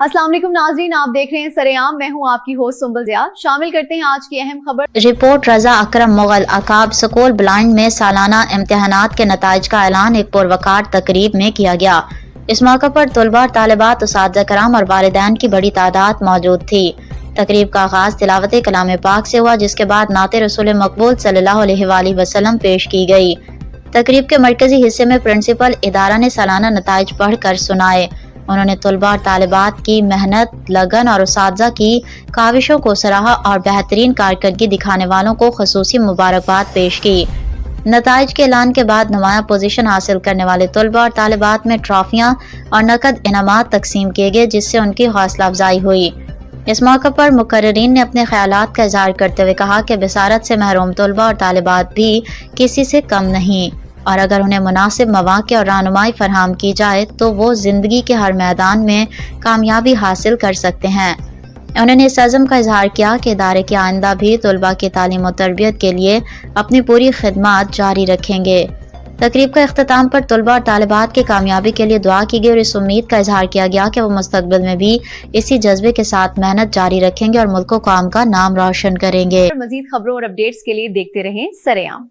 अस्सलाम वालेकुम नाज़रीन, आप देख रहे हैं सरेआम। मैं हूं आपकी होस्ट सुंबल ज़िया। शामिल करते हैं आज की अहम खबर। रिपोर्ट रजा अकरम मुगल अकाब स्कूल ब्लाइंड में सालाना इम्तिहानात के नताइज का ऐलान एक पुरवकार तकरीब में किया गया। इस मौके पर तलबा और तालिबात, उस्ताद कराम और वालिदैन की बड़ी तादाद मौजूद थी। तकरीब का आगाज तिलावत कलाम पाक से हुआ, जिसके बाद नाते रसूल मकबूल सल्लल्लाहु अलैहि वसल्लम पेश की गई। तकरीब के मरकजी हिस्से में प्रिंसिपल इदारा ने सालाना नताइज पढ़ कर सुनाए। उन्होंने तलबा और तालिबात की मेहनत, लगन और उस्ताज़ा की काविशों को सराहा और बेहतरीन कारकर्दगी दिखाने वालों को खसूसी मुबारकबाद पेश की। नताइज के ऐलान के बाद नुमाया पोजीशन हासिल करने वाले तलबा और तालिबात में ट्रॉफियाँ और नकद इनामात तकसीम किए गए, जिससे उनकी हौसला अफजाई हुई। इस मौके पर मुकर्रिरीन ने अपने ख्यालात का इजहार करते हुए कहा कि बिसारत से महरूम तलबा और तालिबात भी किसी से कम नहीं, और अगर उन्हें मुनासिब मौक़े और रहनुमाई फराहम की जाए तो वो ज़िंदगी के हर मैदान में कामयाबी हासिल कर सकते हैं। उन्होंने इस अज़म का इजहार किया कि इदारे के आइंदा भी तलबा की तालीम और तरबियत के लिए अपनी पूरी खिदमत जारी रखेंगे। तकरीब का इख्तिताम पर तलबा और तालिबात की कामयाबी के लिए दुआ की गई और इस उम्मीद का इजहार किया गया कि वो मुस्तकबिल में भी इसी जज्बे के साथ मेहनत जारी रखेंगे और मुल्क को कौम का नाम रोशन करेंगे। मजीद खबरों और अपडेट्स के लिए देखते रहें सरेआम।